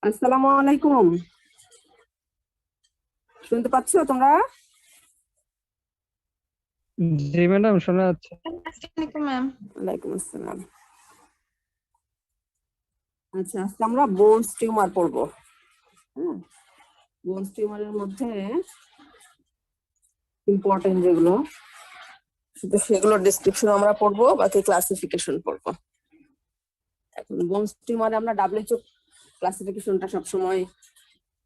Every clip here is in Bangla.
আসসালামু আলাইকুম। শুনতে পাচ্ছ তোমরা? জি ম্যাডাম, শোনা যাচ্ছে। আসসালামু ম্যাম। ওয়ালাইকুম আসসালাম। আচ্ছা, আজকে আমরা বোনস টিউমার পড়বো। বোনস টিউমারের মধ্যে ইম্পর্টেন্ট যেগুলো শুধু সেগুলো ডেসক্রিপশন আমরা পড়বো, বাকি ক্লাসিফিকেশন পড়বো। এখন বোনস টিউমারে আমরা ডাব্লিউএইচও ক্লাসিফিকেশনটা সবসময়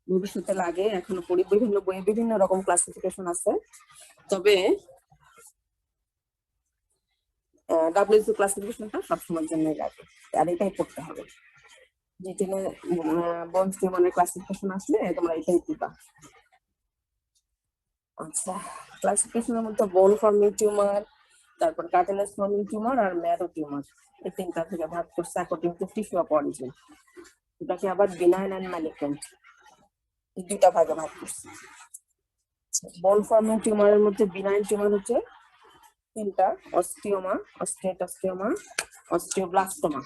ভবিষ্যতে লাগে, এখনো পড়ি। বিভিন্ন বইয়ে বিভিন্ন রকম ক্লাসিফিকেশন আছে, তবে ডাব্লিউএইচও ক্লাসিফিকেশনটা সবসময়ের জন্যই লাগে, আর এটাই পড়তে হবে। যে টেনে বোনস টিউমারের ক্লাসিফিকেশন আসলে তোমরা এটাই দিবা। আচ্ছা, ক্লাসিফিকেশনের মধ্যে বোন ফর্মিং টিউমার, তারপর কার্টিলেজ ফর্মিং টিউমার আর ম্যারো টিউমার, এই তিনটা থেকে ভাগ করছে according to tissue of origin. এটাকে আবার বিনাইন এন্ড ম্যালিগন্যান্ট এই দুইটা ভাগে ভাগ করছে। বোন ফর্মিং টিউমারের মধ্যে বিনাইন টিউমার হচ্ছে তিনটা: অস্টিওমা, অস্টিওমা, অস্টিওব্লাস্টোমা।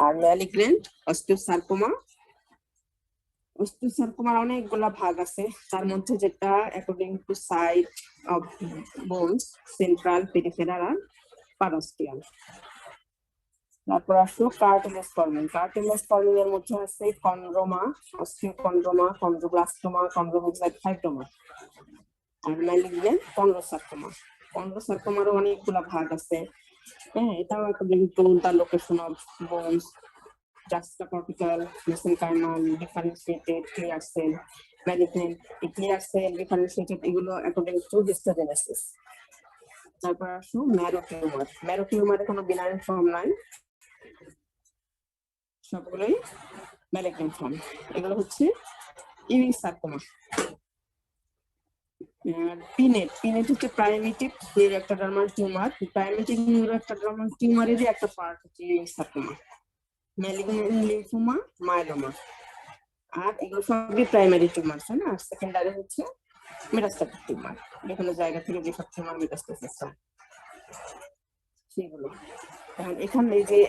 আর ম্যালিগন্যান্ট অস্টিওসার্কোমা। অস্টিওসার্কোমার অনেকগুলা ভাগ আছে, তার মধ্যে যেটা according to site of bones, central, peripheral আর পারোস্টিয়াল। তারপর আসলো কার্টিলেজ ফর্মিং। কার্টিলেজ ফর্মিং এর মধ্যে আছে কন্ড্রোমা, অস্টিওকন্ড্রোমা, কন্ড্রোব্লাস্টোমা, কন্ড্রোমোসাইটোমা আর ম্যালিগন্যান্ট কন্ড্রোসার্কোমা। কন্ড্রোসার্কোমারও অনেকগুলা ভাগ আছে। হ্যাঁ, এটাও according to the location of bones: juxtacortical, mesenchymal, differentiated, clear cell, malignant, clear cell, differentiated, এগুলো according to histogenesis। তারপর আসো ম্যারো টিউমার। ম্যারো টিউমারে কোনো বিনাইন ফর্ম নাই, সবগুলোই ম্যালিগন্যান্ট ফর্ম। এগুলো হচ্ছে ইউই সার্কোমা। পিনেট হচ্ছে primitive neuroectodermal tumour. Primitive neuroectodermal টিউমারেরই একটা পার্ট হচ্ছে ইউই সার্কোমা। Malignant lymphoma, myeloma. আর এগুলো সবই প্রাইমারি টিউমার, তাই না? সেকেন্ডারি হচ্ছে মেটাস্ট্যাটিক টিউমার, বিভিন্ন জায়গা থেকে যেসব টিউমার মেটাস্টেসিস হয় সেগুলো। এখন এখানে এই যে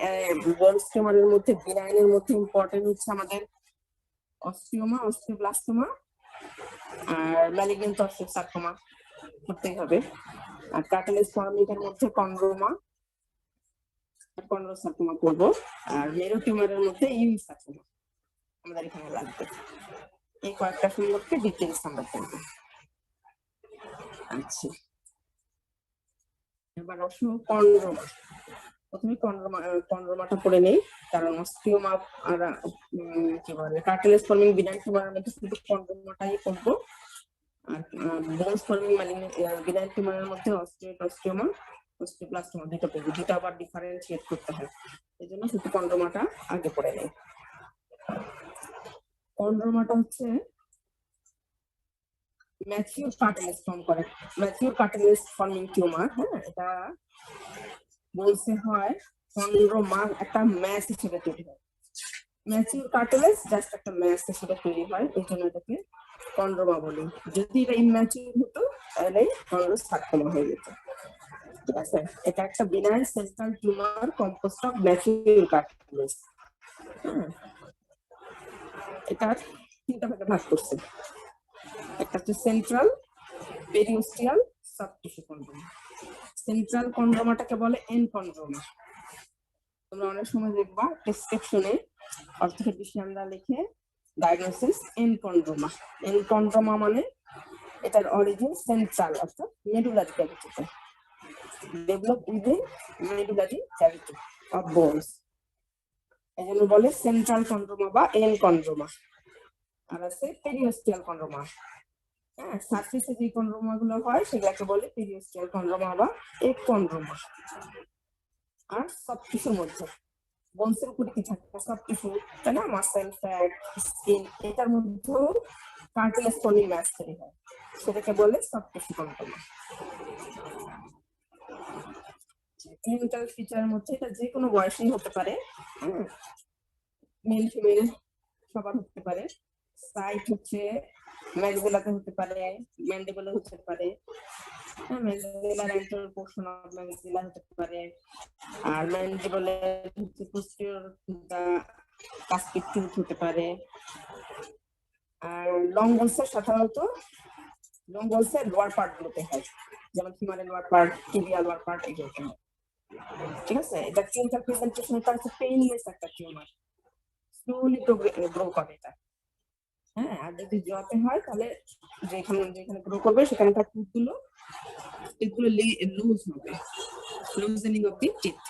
বোনস টিউমারের মধ্যে বিনাইনের মধ্যে ইম্পর্টেন্ট হচ্ছে আমাদের অস্টিওমা, অস্টিওব্লাস্টোমা আর ম্যালিগন্যান্ট অস্টিওসার্কোমা করতেই হবে। আর কার্টিলেজ ফর্মিং এর মধ্যে কন্ড্রোমা আর কন্ড্রোসার্কোমা করবো। আর মেরো টিউমারের মধ্যে ইউই সার্কোমা আমাদের এখানে লাগবে। এই কয়েকটা সম্পর্কে ডিটেইলস আমরা করবো। আচ্ছা, এবার আসো কন্ড্রোমা। প্রথমে কন্ড্রোমাটা পড়ে নেই, কারণ অস্টিওমা আর কি বলে কার্টিলেজ ফর্মিং বিনাইন টিউমারের মধ্যে শুধু কন্ড্রোমাটাই করবো। আর বোনস ফর্মিং বিনাইন টিউমারের মধ্যে অস্টিওমা, অস্টিওব্লাস্টোমা দুটো পড়বো, দুটো আবার ডিফারেন্সিয়েট করতে হয়, এই জন্য শুধু কন্ড্রোমাটা আগে পড়ে নেই। কন্ড্রোমাটা হচ্ছে ম্যাচিউর কার্টিলেজ ফর্ম করে, ম্যাচিউর কার্টিলেজ ফর্মিং টিউমার। হ্যাঁ, এটা বলতে হয় কন্ড্রোমা একটা ম্যাচ হিসেবে তৈরি হয়। ম্যাচিউর কার্টিলেজ জাস্ট একটা ম্যাচ হিসেবে তৈরি হয়, এই জন্য এটাকে কন্ড্রোমা বলি। যদি এটা ইম্যাচিউর হতো তাহলে কন্ড্রোসার্কোমা হয়ে যেত। ঠিক আছে, এটা একটা benign central tumour composed of mature cartilage. এটার তিনটা ভাগে ভাগ করছে, একটা হচ্ছে সেন্ট্রাল, পেরিওস্টিয়াল, সাবটিস্যু কন্ড্রোমা। সেন্ট্রাল কন্ড্রোমাটাকে বলে এন কন্ড্রোমা। তোমরা অনেক সময় দেখবা প্রেসক্রিপশনে অর্থোপেডিশিয়ানরা লিখে diagnosis enchondroma. Enchondroma মানে এটার অরিজিন সেন্ট্রাল অর্থাৎ মেডুলারি ক্যাভিটিতে, develop within medullary cavity of bones, এই জন্য বলে সেন্ট্রাল কন্ড্রোমা বা এন কন্ড্রোমা। আর আছে পেরিওস্টিয়াল কন্ড্রোমা। হ্যাঁ, সারফেসে যে কন্ড্রোমা গুলো হয় সেগুলোকে বলে পেরিওস্টিয়াল কন্ড্রোমা বা এক কন্ড্রোমা। আর সব কিছুর মধ্যে বোনসের উপরে কি থাকে? সব টিস্যু, তাই না? মাসেল, ফ্যাট, স্কিন, এটার মধ্যেও কার্টিলেজ ফর্মিং ম্যাচ তৈরি হয়, সেটাকে বলে সব টিস্যু কন্ড্রোমা। ক্লিনিক্যাল ফিচারের মধ্যে এটা যে কোনো বয়সেই হতে পারে, মেল ফিমেল সবার হতে পারে। সাইট হচ্ছে ম্যাক্সিলাতে হতে পারে, ম্যান্ডিবলে হতে পারে, ম্যাক্সিলার অ্যান্টেরিয়র পোরশন অফ ম্যাক্সিলা হতে পারে। আর ম্যান্ডিবলে হচ্ছে পোস্টেরিয়র কাস্পিড টুথ হতে পারে। আর লং বোনসের সাধারণত লং বোনসের লোয়ার পার্ট গুলোতে হয়, যেমন ফিমারের lower part, tibial lower part, এগুলোতে হয়। ঠিক আছে, এটা ক্লিনিক্যাল প্রেজেন্টেশনটা হচ্ছে পেইনলেস একটা টিউমার, স্লোলি গ্রো করে এটা। হ্যাঁ, আর যদি জতে হয় তাহলে যেখানে যেখানে গ্রো করবে সেখানে তার টুথগুলো লুজ হবে, লুজেনিং অফ দি টিথ।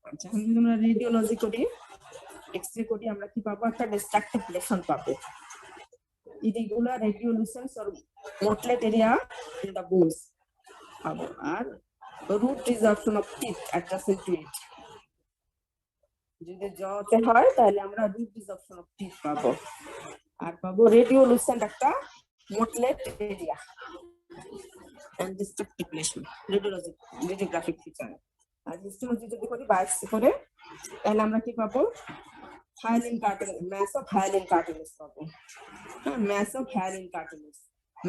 আচ্ছা, এখন যদি আমরা রেডিওলজি করি, এক্সরে করি, আমরা কি পাবো? একটা ডিস্ট্রাকটিভ লেশন পাবো, irregular radiolucence or motlette area in the bones পাবো। আর root resorption of teeth adjacent to it, যদি জতে হয় তাহলে আমরা root resorption of teeth পাবো। আর পাবো radiolucent একটা motlette area and destructive lesion, radiographic feature। R histology যদি করি বায়োপসি করে, তাহলে আমরা কি পাবো? hyaline cartilage, mass of hyaline cartilage পাবো। হ্যাঁ, mass of hyaline cartilage,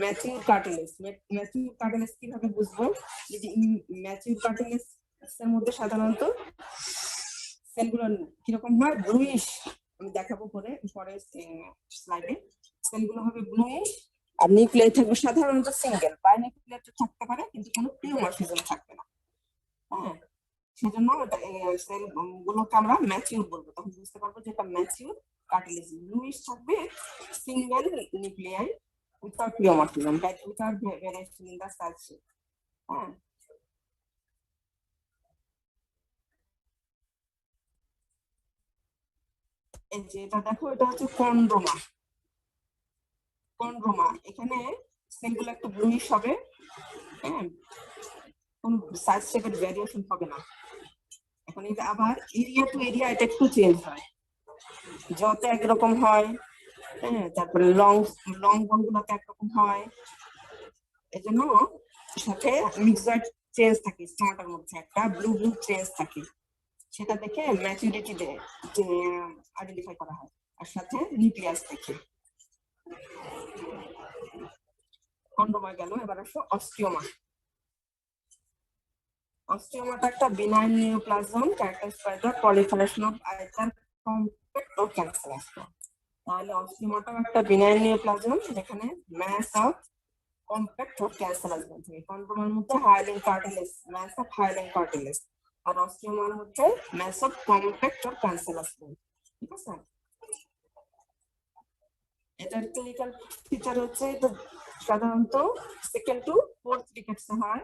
mature cartilage। mature cartilage কিভাবে বুঝবো? যদি mature cartilage এর মধ্যে সাধারণত সেলগুলো কিরকম হয়? ব্লুইশ। আমি দেখাবো পরে স্লাইডে। সেলগুলো হবে ব্লুইশ, আর নিউক্লিয়াস থাকবে সাধারণত সিঙ্গেল, বাইনিউক্লিয়ার থাকতে পারে কিন্তু কোনো পিউমারফিজম থাকবে না। হ্যাঁ, সেজন্য সেল গুলোকে আমরা ম্যাচিউর বলবো, তখন বুঝতে পারবো যে এটা ম্যাচিউর কার্টিলেজ। ব্লুইশ থাকবে, single nuclei, without pleomorphism, without variation in the cell shape. হ্যাঁ, এই যে এটা দেখো, এটা হচ্ছে কন্ড্রোমা। কন্ড্রোমা, এখানে সেলগুলো একটু ব্লুইশ হবে, হ্যাঁ, কোন সাইজ শেপের ভেরিয়েশন হবে না। এখন এটা আবার এরিয়া টু এরিয়া এটা একটু চেঞ্জ হয়, যত একরকম হয়, হ্যাঁ, তারপরে লং বোন গুলোতে একরকম হয়। এজন্য সাথে মিক্সড চেঞ্জ থাকে, স্টোমাটার মধ্যে একটা ব্লু চেঞ্জ থাকে, সেটা দেখে ম্যাচুরিটি আইডেন্টিফাই করা হয়, আর সাথে নিউক্লিয়াস দেখে। কন্ড্রোমা গেল, এবার আসো অস্টিওমা। অস্টিওমাটা একটা benign নিউপ্লাজম characterized by the proliferation of either compact or cancerous form। তাহলে অস্টিওমাটা একটা বিনাইন নিউপ্লাজম যেখানে mass of compact or cancerous bone থাকে। কন্ড্রোমার মধ্যে hyaline cartilage, mass of hyaline cartilage, আর অস্টিওমার মধ্যে mass of compact or cancerous bone। ঠিক আছে, এটার ক্লিনিক্যাল ফিচার হচ্ছে এটা সাধারণত সেকেন্ড টু ফোর্থ ডিকেটসে হয়,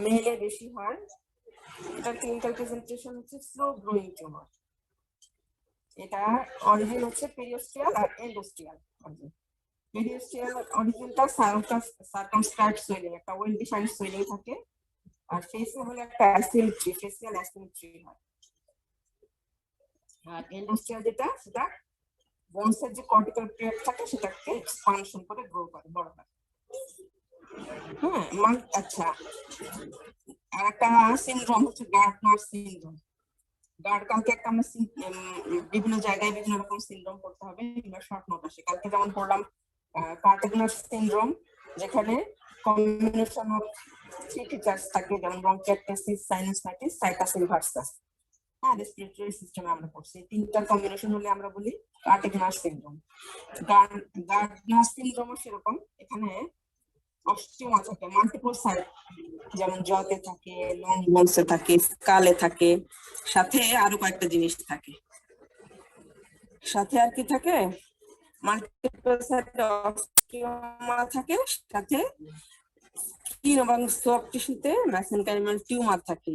মেলে বেশি হয়। এটার ক্লিনিক্যাল প্রেজেন্টেশন হচ্ছে স্লো গ্রোয়িং টিউমার। এটা অরিজিন হচ্ছে পেরিওস্টিয়াল আর এন্ডোস্টিয়াল। পেরিওস্টিয়াল অরিজিনটা সার্কামস্ক্রাইবড সুইলিং, একটা ওয়েল ডিফাইন্ড সুইলিং থাকে, আর ফেসে হলে একটা অ্যাসিমেট্রি, ফেসিয়াল অ্যাসিমেট্রি হয়। আর এন্ডোস্টিয়াল যেটা, সেটা বোনসের যে কর্টিক্যাল পিরিয়ড থাকে সেটাকে এক্সপানশন করে গ্রো করে, বড় হয়। হ্যাঁ, আচ্ছা, আর একটা সিনড্রোম হচ্ছে গার্ডনার সিনড্রোম। কালকে একটা আমরা বিভিন্ন জায়গায় বিভিন্ন রকম সিনড্রোম পড়তে হবে, এবার শর্ট নোট আসে। কালকে যেমন পড়লাম কার্টিকুলার সিনড্রোম, যেখানে কম্বিনেশন অফ থ্রি ফিচার্স থাকে, যেমন ব্রঙ্কিয়াইটিস, সাইনাসাইটিস, সাইটাস ইনভার্সাস। হ্যাঁ, রেসপিরেটরি সিস্টেমে আমরা পড়ছি, তিনটার কম্বিনেশন হলে আমরা বলি কার্টিকুলার সিনড্রোম। গার্ডনার সিনড্রোমও সেরকম, এখানে অস্টিওমা থাকে মাল্টিপল সাইট, যেমন জতে থাকে, লং বোনসে থাকে, স্কালে থাকে, সাথে আরো কয়েকটা জিনিস থাকে। সাথে আর কি থাকে? মাল্টিপল সাইট অস্টিওমা থাকে, সাথে স্কিন এবং সফট টিস্যুতে মেসেনকাইমাল টিউমার থাকে,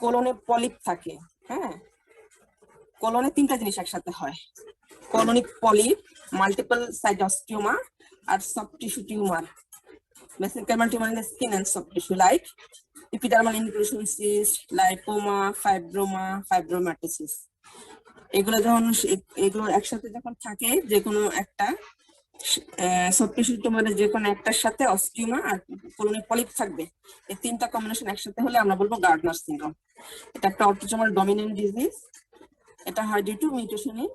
কোলনে পলিপ থাকে। হ্যাঁ, কোলনে তিনটা জিনিস একসাথে হয়, colonic polyp, multiple site osteoma, আর soft tissue tumour. Mesenchymal tumor in the skin and soft tissue like epidermal inclusion cyst, lipoma, fibroma, fibromatosis। এগুলো যখন এগুলো একসাথে যখন থাকে, যে কোনো একটা সফট টিস্যু টিউমারের যে কোনো একটার সাথে অস্টিওমা আর কোলনিক পলিপ থাকবে, এই তিনটা কম্বিনেশন একসাথে হলে আমরা বলবো গার্ডনার সিনড্রোম। এটা একটা অটোসোমাল ডমিনেন্ট ডিজিজ, এটা হয় due to mutation in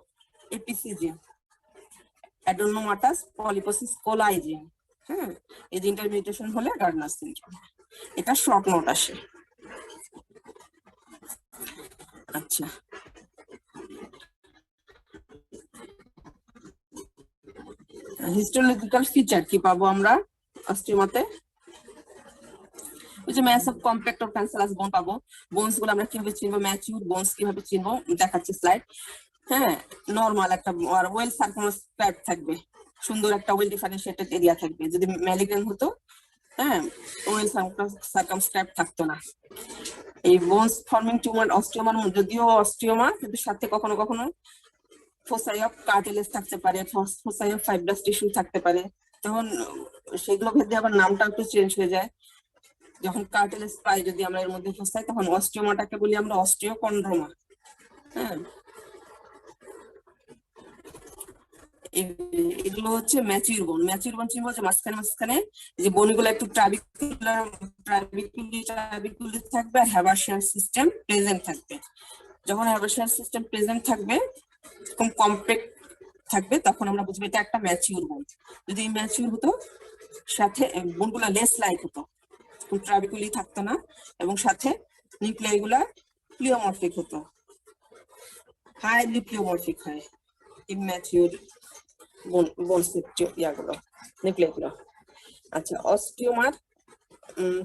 APC gene, adenomatous polyposis coli gene. হ্যাঁ, এই জিনটার মিউটেশন হলে গার্ডনার সিনড্রোম। এটা শর্ট নোট আসে। আচ্ছা, হিস্টোলজিক্যাল ফিচার কি পাবো আমরা অস্টিওমাতে? ওই যে mass of compact or cancerous bone পাবো। বোনস গুলো আমরা কিভাবে চিনবো, ম্যাচিউর বোনস কিভাবে চিনবো দেখাচ্ছি স্লাইড। হ্যাঁ, নরমাল একটা আর ওয়েল সার্কামস্ক্রাইব থাকবে, সুন্দর একটা ওয়েল ডিফারেন্সিয়েটেড এরিয়া থাকবে। যদি ম্যালিগন্যান্ট হতো, হ্যাঁ, ওয়েল সার্কামস্ক্রাইব থাকতো না। এই বোনস ফর্মিং টিউমার অস্টিওমার, যদিও অস্টিওমা কিন্তু সাথে কখনো কখনো ফোসাই অফ কার্টিলেজ থাকতে পারে, ফোসাই অফ ফাইব্রাস টিস্যু থাকতে পারে। তখন সেগুলো ভেদে আবার নামটা একটু চেঞ্জ হয়ে যায়। যখন কার্টিলেজ পাই যদি আমরা এর মধ্যে ফোসাই, তখন অস্টিওমাটাকে বলি আমরা অস্টিওকন্ড্রোমা। হ্যাঁ, এগুলো হচ্ছে ম্যাচিউর বোন। ম্যাচিউর বোন চিনবো যে মাঝখানে মাঝখানে যে বোনগুলো একটু ট্রাবিকুলার থাকবে আর হ্যাবার্সিয়ান সিস্টেম প্রেজেন্ট থাকবে। যখন হ্যাবার্সিয়ান সিস্টেম প্রেজেন্ট থাকবে, কম কম্প্যাক্ট থাকবে, তখন আমরা বুঝবো এটা একটা ম্যাচিউর বোন। যদি ম্যাচিউর হতো, সাথে বোনগুলো লেস লাইট হতো, ট্রাবিকুলি থাকতো না, এবং সাথে নিউক্লিয়াইগুলা প্লিওমরফিক হতো, হাইলি প্লিওমরফিক হয় ইম্যাচিউর বোন ইয়াগুলো, নিউক্লিয়াইগুলো। আচ্ছা, অস্টিওমার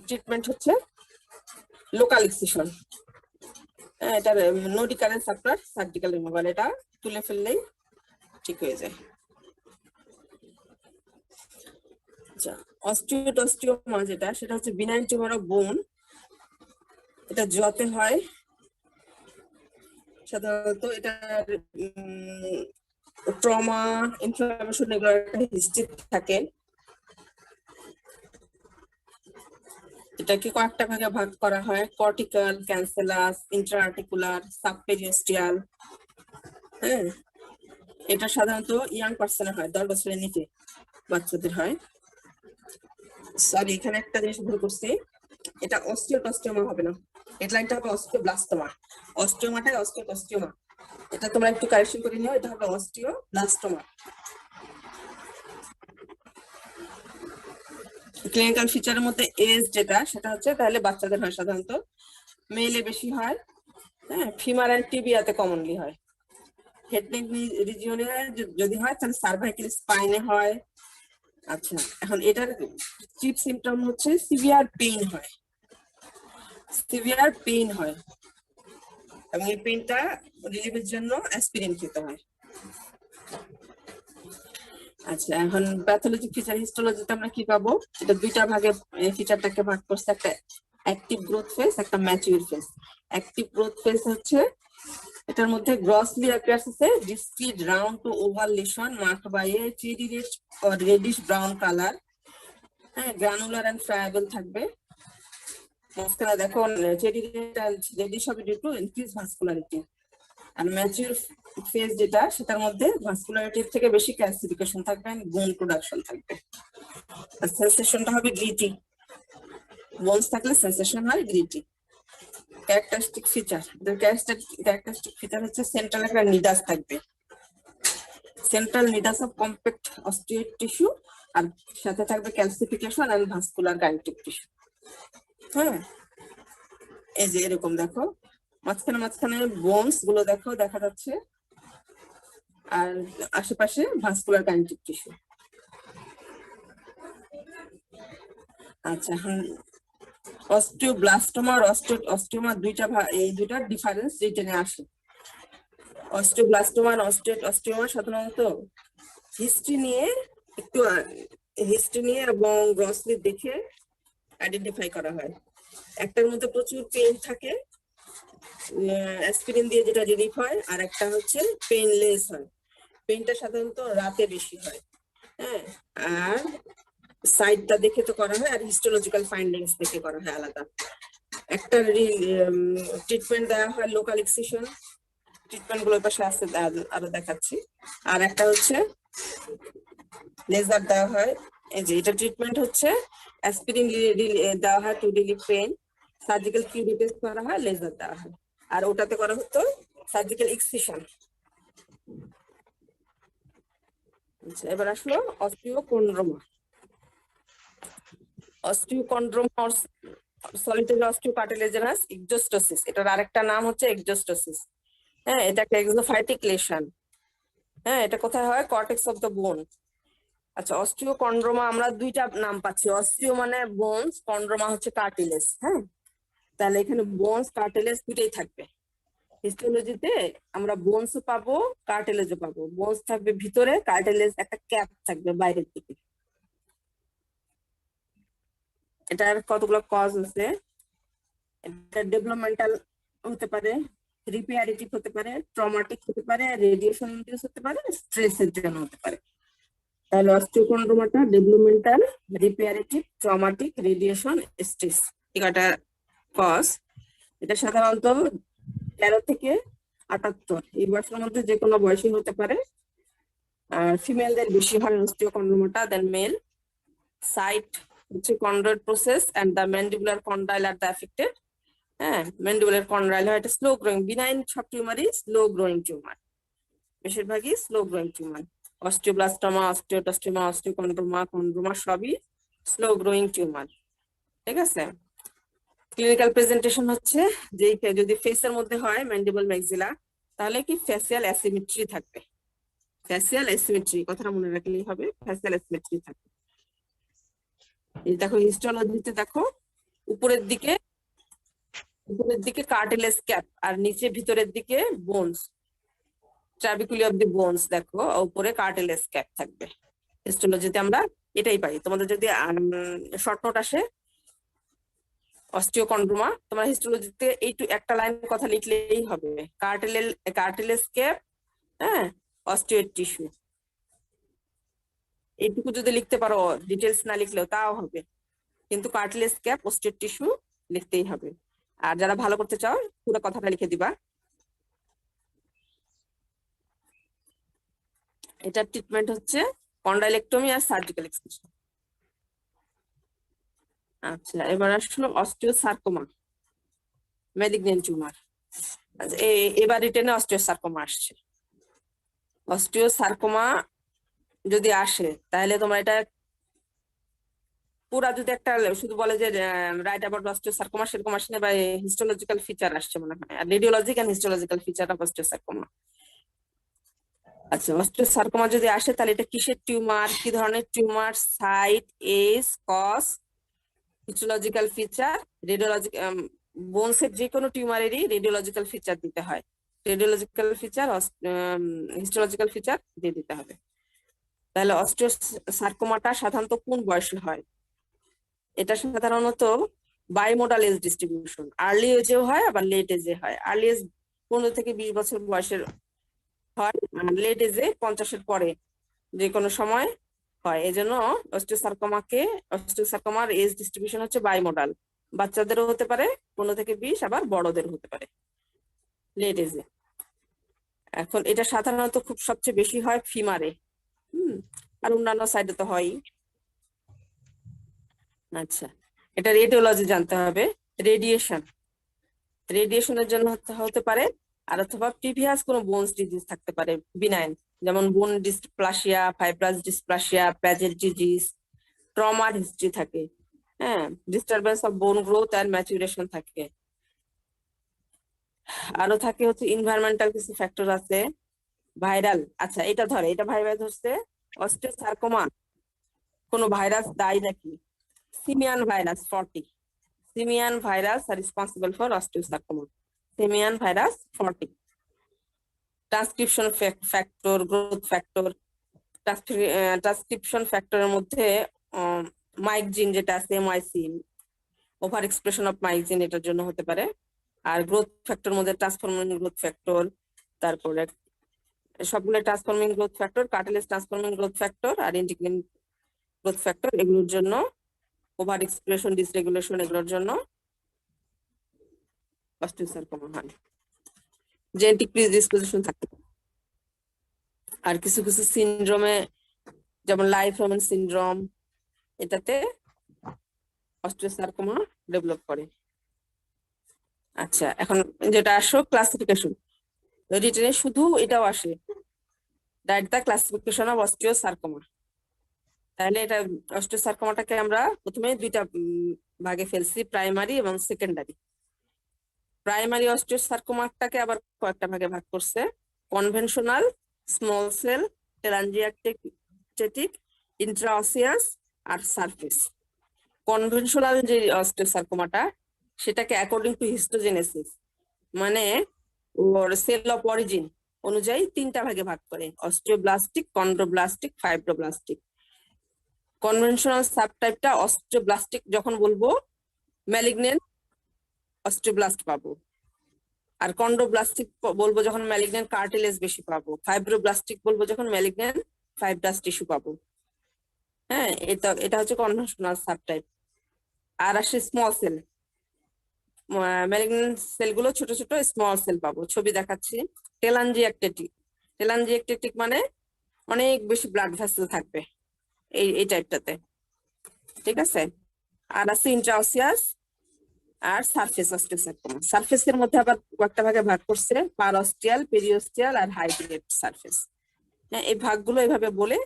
ট্রিটমেন্ট হচ্ছে লোকাল এক্সিশন। এটার no recurrence after surgical removal, এটা তুলে ফেললেই ঠিক হয়ে যায়। আচ্ছা, অস্টিওমা যেটা, সেটা হচ্ছে বিনাইন টিউমার অফ বোন। এটা যতে হয় সাধারণত। এটা ট্রমা, ইনফ্লামেশন এগুলোর একটা হিস্ট্রি থাকে। এটাকে কয়েকটা ভাগে ভাগ করা হয়: কর্টিক্যাল, ক্যান্সেলাস, ইন্ট্রাআর্টিকুলার, সাবপেরিওস্টিয়াল। হ্যাঁ, এটা সাধারণত ইয়াং পার্সনের হয়, 10 বছরের নিচে বাচ্চাদের হয়। সরি, এখানে একটা জিনিস ভুল করছি, এটা অস্টিওটস্টিওমা হবে না, হেডলাইনটা হবে অস্টিওব্লাস্টোমা। অস্টিওমাটাই অস্টিওটস্টিওমা, এটা তোমরা একটু কারেকশন করে নিও, এটা হবে অস্টিওব্লাস্টোমা। ক্লিনিক্যাল ফিচারের মধ্যে এজ যেটা, সেটা হচ্ছে তাহলে বাচ্চাদের হয় সাধারণত, মেলে বেশি হয়। হ্যাঁ, ফিমার এন্ড টিবিয়াতে কমনলি হয়। হেড নেক রিজিওনে যদি হয় তাহলে সার্ভাইকাল স্পাইনে হয়। আচ্ছা, এখন এটার চিফ সিমটম হচ্ছে সিভিয়ার পেইন হয়, সিভিয়ার পেইন হয়, এবং এই পেইনটা রিলিফের জন্য অ্যাসপিরিন খেতে হয়। আচ্ছা, এখন প্যাথোলজিক ফিচার হিস্টোলজিতে আমরা কি পাবো? এটা দুইটা ভাগে ফিচারটাকে ভাগ করছে, একটা অ্যাক্টিভ গ্রোথ ফেজ, একটা mature phase. Active growth phase হচ্ছে এটার মধ্যে গ্রসলি অ্যাপিয়ার্স আছে discrete round to oval lesion marked by a cherry red or reddish brown colour. হ্যাঁ, গ্রানুলার এন্ড ফ্রায়াবল থাকবে। মাঝখানে দেখো চেরি রেড এন্ড রেডিশ হবে ডিউ টু ইনক্রিজ ভাস্কুলারিটি। আর ম্যাচিউর ফেজ যেটা, সেটার মধ্যে ভাস্কুলারিটির থেকে বেশি ক্যালসিফিকেশন থাকবে, বোন প্রোডাকশন থাকবে। আর সেন্সেশনটা হবে গ্রিটি, বোনস থাকলে সেন্সেশন হয় gritty. Characteristic feature, characteristic feature হচ্ছে সেন্ট্রাল একটা নিডাস থাকবে, central nidus of compact osteoid tissue, আর সাথে থাকবে calcification and vascular connective tissue. হ্যাঁ, এই যে এরকম দেখো, মাঝখানে মাঝখানে বোনস গুলো দেখো দেখা যাচ্ছে, আর আশেপাশে ভাস্কুলার কানেক্টিভ টিস্যু। আচ্ছা, এখন অস্টিওব্লাস্টোমা আর অস্টিওমা এই দুইটা ডিফারেন্স রিটেনে আসে। অস্টিওব্লাস্টোমা আর অস্টিওমা সাধারণত হিস্ট্রি নিয়ে এবং গ্রসলি দেখে আইডেন্টিফাই করা হয়। একটার মধ্যে প্রচুর পেইন থাকে, অ্যাসপিরিন দিয়ে যেটা রিলিফ হয়, আর একটা হচ্ছে পেইনলেস হয়। পেইনটা সাধারণত রাতে বেশি হয়। হ্যাঁ, আর সাইডটা দেখে তো করা হয়, আর হিস্টোলজিক্যাল ফাইন্ডিংস দেখে করা হয় আলাদা। একটা ট্রিটমেন্ট দেওয়া হয় লোকাল এক্সিশন, ট্রিটমেন্ট গুলোর পাশে আছে আরো দেখাচ্ছি। আর একটা হচ্ছে লেজার দেওয়া হয়। এই যে এটা ট্রিটমেন্ট হচ্ছে অ্যাসপিরিন দেওয়া হয় টু রিলিভ পেইন, সার্জিক্যাল কিউরিটেস করা হয়, লেজার দেওয়া হয়। আর ওটাতে করা হতো সার্জিক্যাল এক্সিশন। আচ্ছা, এবার আসলো অস্টিওকন্ড্রোমা। অস্টিওকন্ড্রোমা সলিটারি অস্টিওকার্টিলেজিনাস এক্সোস্টোসিস, এটার আরেকটা নাম হচ্ছে এক্সোস্টোসিস। হ্যাঁ, এটা একটা এক্সোফাইটিক লেশন। হ্যাঁ, এটা কোথায় হয়? Cortex of the bone. আচ্ছা, অস্টিওকন্ড্রোমা আমরা দুইটা নাম পাচ্ছি। অস্টিও মানে বোনস, কন্ড্রোমা হচ্ছে কার্টিলেজ। হ্যাঁ, তাহলে এখানে বোনস কার্টিলেজ দুইটাই থাকবে। হিস্টোলজিতে আমরা বোনসও পাবো, কার্টিলেজও পাবো। বোনস থাকবে ভিতরে, কার্টিলেজ একটা ক্যাপ থাকবে বাইরের দিকে। এটার কতগুলো কজ আছে। এটা ডেভেলপমেন্টাল হতে পারে, রিপেয়ারেটিভ হতে পারে, ট্রমাটিক হতে পারে, রেডিয়েশন ইনডিউস হতে পারে, স্ট্রেসের জন্য হতে পারে। তাহলে অস্টিওকন্ড্রোমাটা ডেভেলপমেন্টাল, রিপেয়ারেটিভ, ট্রমাটিক, রেডিয়েশন, স্ট্রেস, এটা কজ। এটা সাধারণত 13 থেকে 78 এই বয়সের মধ্যে যে কোনো বয়সী হতে পারে। আর ফিমেলদের বেশি হয় অস্টিওকন্ড্রোমাটা দেন মেল। সাইট হচ্ছে chondroid process and the mandibular condyle আর দ্য এফেক্টেড। হ্যাঁ, ম্যান্ডিবুলার কন্ডাইল হয়, এটা স্লো গ্রোয়িং। বিনাইন সব টিউমারই স্লো গ্রোয়িং টিউমার, বেশিরভাগই স্লো গ্রোয়িং টিউমার। অস্টিওব্লাস্টোমা, অস্টিওটাস্টোমা, অস্টিওকন্ড্রোমা, কন্ড্রোমা সবই স্লো গ্রোয়িং টিউমার। ঠিক আছে। ক্লিনিক্যাল প্রেজেন্টেশন হচ্ছে যে যদি ফেসের মধ্যে হয় ম্যান্ডিবল ম্যাক্সিলা, তাহলে কি ফেসিয়াল অ্যাসিমেট্রি থাকবে। ফেসিয়াল অ্যাসিমেট্রি কথাটা মনে রাখলেই হবে, ফেসিয়াল অ্যাসিমেট্রি থাকবে। এই দেখো হিস্টোলজিতে দেখো উপরের দিকে কার্টিলেজ ক্যাপ আর নিচে ভিতরের দিকে বোনস, ট্রাবিকুলি অফ দি বোনস। দেখো উপরে কার্টিলেজ ক্যাপ থাকবে। হিস্টোলজিতে আমরা এটাই পাই। তোমাদের যদি শর্ট নোট আসে অস্টিওকন্ড্রোমা, তোমার হিস্টোলজিতে এইটু একটা লাইন কথা লিখলেই হবে, কার্টিলেজ ক্যাপ, হ্যাঁ, অস্টিওয়েড টিস্যু। এইটুকু যদি লিখতে পারো, ডিটেলস না লিখলেও তাও হবে, কিন্তু কার্টিলেজ ক্যাপ, অস্টিওয়েড টিস্যু লিখতেই হবে। আর যারা ভালো করতে চাও পুরো কথাটা লিখে দিবা। এটা ট্রিটমেন্ট হচ্ছে কন্ডাইলেক্টমি আর সার্জিক্যাল এক্সট্রাকশন। আচ্ছা, এবার আসলো অস্টিওসার্কোমা, ম্যালিগন্যান্ট টিউমার। আচ্ছা, এবার রিটেনে অস্টিওসার্কোমা আসছে। অস্টিওসার্কোমা যদি আসে তাহলে তোমার এটা পুরা যদি একটা শুধু বলে যে রাইট অ্যাবাউট অস্টিওসার্কোমা, সেরকম আসে বা হিস্টোলজিক্যাল ফিচার আসছে মনে হয়, আর radiologic and histological feature of osteosarcoma. আচ্ছা, অস্টিওসার্কোমা যদি আসে তাহলে এটা কিসের টিউমার, কি ধরনের tumour, site, age, cause, histological feature, radiologic, বোনসের যে কোনো টিউমারেরই রেডিওলজিক্যাল ফিচার দিতে হয়। রেডিওলজিক্যাল ফিচার, হিস্টোলজিক্যাল ফিচার দিয়ে দিতে হবে। তাহলে অস্টিওসার্কোমাটা সাধারণত কোন বয়সে হয়? এটা সাধারণত বাইমোডাল এজ ডিস্ট্রিবিউশন, আর্লি এজেও হয় আবার লেট এজে হয়। আর্লি এজ 15 থেকে 20 বছর বয়সের হয়, আর লেট এজে 50-এর পরে যে কোনো সময় হয়। এজন্য অস্টিওসার্কোমার এজ ডিস্ট্রিবিউশন হচ্ছে বাইমোডাল। বাচ্চাদেরও হতে পারে 15 থেকে 20, আবার বড়দেরও হতে পারে লেট এজে। এখন এটা সাধারণত খুব সবচেয়ে বেশি হয় ফিমারে, আর অন্যান্য সাইডে তো হয়ই। আচ্ছা, এটা রেডিওলজি জানতে হবে। রেডিয়েশনের জন্য হতে পারে, আর অথবা প্রিভিয়াস কোনো বোনস ডিজিজ থাকতে পারে বিনাইন, যেমন বোন ডিসপ্লাসিয়া, ফাইব্রাস ডিসপ্লাসিয়া, প্যাজেল ডিজিজ, ট্রমার হিস্ট্রি থাকে। হ্যাঁ, disturbance of bone growth and maturation থাকে। আরো থাকে হচ্ছে এনভায়রনমেন্টাল কিছু ফ্যাক্টর আছে, ভাইরাল। আচ্ছা, এটা ভাইরাস ধরছে। অস্টিওসার্কোমা কোনো ভাইরাস দায়ী নাকি? সিমিয়ান ভাইরাস 40, সিমিয়ান ভাইরাস আর responsible for osteosarcoma. Simian virus 40। Transcription factor, growth factor. Transcription ফ্যাক্টরের মধ্যে মাইকজিন যেটা আছে, মাইসিন, ওভার এক্সপ্রেশন অফ মাইকজিন এটার জন্য হতে পারে। আর গ্রোথ ফ্যাক্টর মধ্যে ট্রান্সফর্মিং গ্রোথ ফ্যাক্টর, তারপরে সবগুলো transforming growth factor, cartilage transforming growth factor আর ইন্টিগ্রিন গ্রোথ ফ্যাক্টর, এগুলোর জন্য ওভার এক্সপ্রেশন, ডিসরেগুলেশন, এগুলোর জন্য অস্টিওসার্কোমা হয়। জেনেটিক প্রিডিসপোজিশন থাকে। আর কিছু কিছু সিনড্রোমে, যেমন লাইফ-রোমান সিনড্রোম, এটাতে অস্টিওসার্কোমা ডেভেলপ করে। আচ্ছা, এখন যেটা আসো ক্লাসিফিকেশন, রিটেনে শুধু এটাও আসে, write the classification of osteosarcoma. তাহলে এটা অস্টিওসার্কোমাটাকে আমরা প্রথমে দুইটা ভাগে ফেলছি, প্রাইমারি এবং সেকেন্ডারি। প্রাইমারি অস্টিওসার্কোমাটাকে আবার কয়েকটা ভাগে ভাগ করছে, কনভেনশনাল, স্মল সেল, টেলাঞ্জিওটেটিক, ইন্ট্রাঅসিয়াস আর সারফেস। কনভেনশনাল যে অস্টিওসার্কোমাটা সেটাকে অ্যাকর্ডিং টু হিস্টোজেনেসিস মানে ওর সেল অফ অরিজিন অনুযায়ী 3টা ভাগে ভাগ করে, অস্টিওব্লাস্টিক, কন্ড্রোব্লাস্টিক, ফাইব্রোব্লাস্টিক। কনভেনশনাল সাবটাইপটা অস্টিওব্লাস্টিক যখন বলবো ম্যালিগনেন্ট অস্টিওব্লাস্ট পাবো, আর কন্ড্রোব্লাস্টিক বলবো যখন ম্যালিগনেন্ট কার্টিলেজ বেশি পাবো, ফাইব্রোব্লাস্টিক বলবো যখন ম্যালিগনেন্ট ফাইব্রাস টিস্যু পাবো। হ্যাঁ, এটা হচ্ছে কনভেনশনাল সাবটাইপ। আর আসে স্মল সেল, ম্যালিগনেন্ট সেলগুলো ছোট ছোট স্মল সেল পাবো, ছবি দেখাচ্ছি। টেলাঞ্জিওক্টেটিক মানে অনেক বেশি ব্লাড ভেসেল থাকবে এই টাইপটাতে, ঠিক আছে। আর আছে ইন্ট্রাঅসিয়াস আর সারফেস অস্টিওসার্কোমা। সারফেসের মধ্যে আবার কয়েকটা ভাগে ভাগ করছে, পারঅস্টিয়াল, পেরিঅস্টিয়াল আর হাইগ্রেড সারফেস। হ্যাঁ, এই ভাগগুলো এইভাবে বলে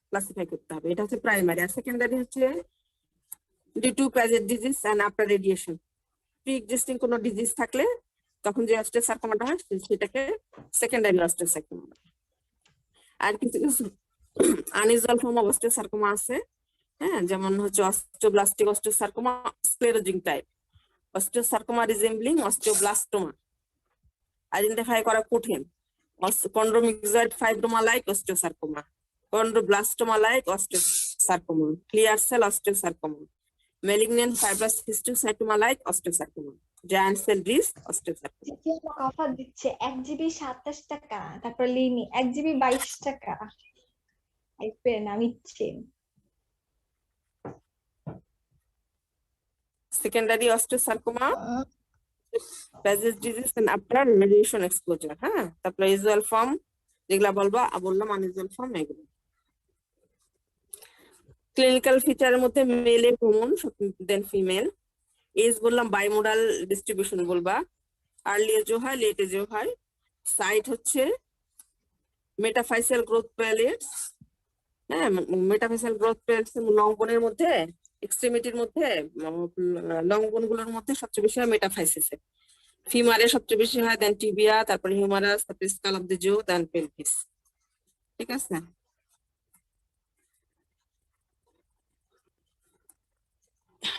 ক্লাসিফাই করতে হবে। এটা হচ্ছে প্রাইমারি। আর সেকেন্ডারি হচ্ছে due to present disease and after radiation. Pre existing কোনো ডিজিজ থাকলে তখন যে অস্টিওসার্কোমাটা হয় সেটাকে সেকেন্ডারি অস্টিওসার্কোমা। আর কিছু কিছু আনইউজুয়াল ফর্ম অফ অস্টিওসার্কোমা আছে, হ্যাঁ, যেমন হচ্ছে osteoblastic osteosarcoma, sclerosing type, osteosarcoma resembling osteoblastoma, identify করা কঠিন, chondromyxoid fibroma like osteosarcoma, chondroblastoma like osteosarcoma, clear cell osteosarcoma, malignant fibrous histiocytoma like osteosarcoma, giant cell ডিস অস্টিওসার্কোমা। অফার দিচ্ছে 1 জিবি 27 টাকা, তারপর লিমি 1 জিবি 22 টাকা। আইপেন আমি ইচ্ছে secondary osteosarcoma present disease and after radiation exposure. হ্যাঁ, তারপর ইউজুয়াল ফর্ম যেগুলা বললাম আনইউজুয়াল ফর্ম এগুলো। ক্লিনিক্যাল ফিচারের মধ্যে মেলে কমন দেন ফিমেল। এজ বললাম বাইমোডাল ডিস্ট্রিবিউশন বলবা, আর্লি এজও হয় লেট এজও হয়। সাইট হচ্ছে মেটাফাইসিয়াল গ্রোথ প্যালেটস, হ্যাঁ, মেটাফাইসিয়াল গ্রোথ প্যালেটস লঙ্ঘনের মধ্যে, এক্সট্রিমিটির মধ্যে, লঙ্ঘনগুলোর মধ্যে সবচেয়ে বেশি হয় মেটাফাইসিসে। ফিমারে সবচেয়ে বেশি হয়, দেন টিবিয়া, তারপরে হিউমারাস, তারপরে skull of the jaw, then pelvis, ঠিক আছে।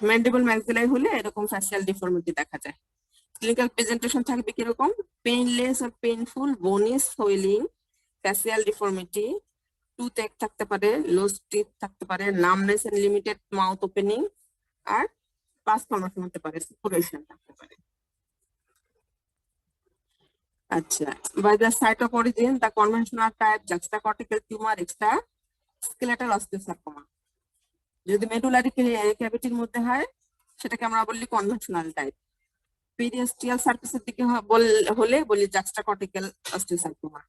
ম্যান্ডিবল ম্যাক্সিলাই হলে এরকম ফ্যাসিয়াল ডিফর্মিটি দেখা যায়। ক্লিনিক্যাল প্রেজেন্টেশন থাকবে কিরকম, পেইনলেস আর painful, bony swelling, facial deformity, toothache থাকতে পারে, লোজ টিথ থাকতে পারে, numbness and limited mouth opening, আর পাস ফর্মেশন হতে পারে, সাপুরেশন থাকতে পারে। আচ্ছা, by the site of origin the conventional type juxtacortical tumour extra skeletal osteosarcoma. যদি মেডুলারি ক্যাভিটির মধ্যে হয় সেটাকে আমরা বলি কনভেনশনাল টাইপ। পেরিওস্টিয়াল সারফেসের দিকে হলে বলি জাক্সটাকর্টিক্যাল অস্টিওসার্কোমা।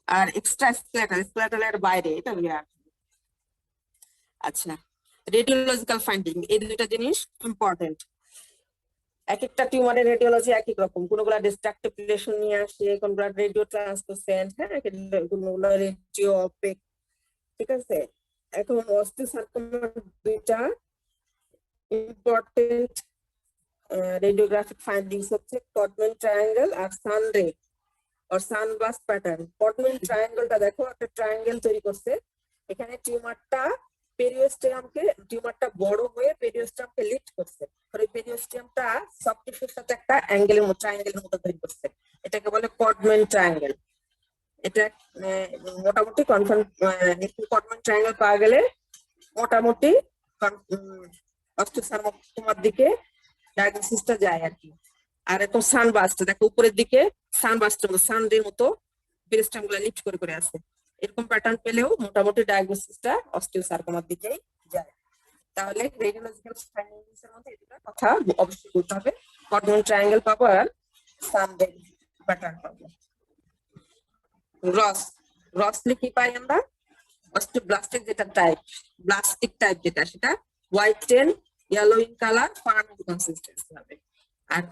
আর এক্সট্রা স্কেলেটালের বাইরে এটা রেয়ার। আচ্ছা, রেডিওলজিক্যাল ফাইন্ডিং, এই দুইটা জিনিস ইম্পর্টেন্ট। এক একটা টিউমারের রেডিওলজি এক এক রকম, কোনগুলা ডিস্ট্রাকটিভ রিলেশন নিয়ে আসে, কোনগুলা রেডিও ট্রান্সলুসেন্ট, হ্যাঁ, কোনগুলা রেডিও অপেক, ঠিক আছে। এখন অস্টিওসার্কোমার দুইটা ইম্পর্টেন্ট রেডিওগ্রাফিক ফাইন্ডিংস হচ্ছে কটম্যান ট্রায়াঙ্গেল আর সান রে আর সানবাস্ট প্যাটার্ন। কটম্যান ট্রায়াঙ্গেলটা দেখো, একটা ট্রায়াঙ্গেল তৈরি করছে, এখানে টিউমারটা বড় হয়ে পেরিওস্টিয়ামকে লিফট করছে, পরে পেরিওস্টিয়ামটা সফট টিস্যুর সাথে একটা ট্রায়াঙ্গেলের মতো তৈরি করছে, এটাকে বলে কটম্যান ট্রায়াঙ্গেল। এটা মোটামুটি কনফার্ম, কটম্যান ট্রায়াঙ্গেল পাওয়া গেলে মোটামুটি অস্টিওসার্কোমার দিকে ডায়াগনোসিসটা যায় আর কি। আর এখন সানবাস্ট দেখো, উপরের দিকে সানবাস্টের মতো, সানরের মতো পেরিওস্টিয়াম গুলো লিফট করে করে আছে, এরকম প্যাটার্ন পেলেও মোটামুটি ডায়াগনোসিসটা অস্টিওসার্কোমার দিকেই যায়। তাহলে রেডিওলজিক্যাল ফাইন্ডিংস এর মধ্যে এটা কথা অবশ্যই বলতে হবে, কটম্যান ট্রায়াঙ্গেল পাবো আর সানরে প্যাটার্ন পাবো। গ্রসলি কি পাই আমরা, অস্টিওব্লাস্টিক যেটা টাইপ, ব্লাস্টিক টাইপ যেটা, সেটা white ten, yellow in colour, farm consistency হবে। আর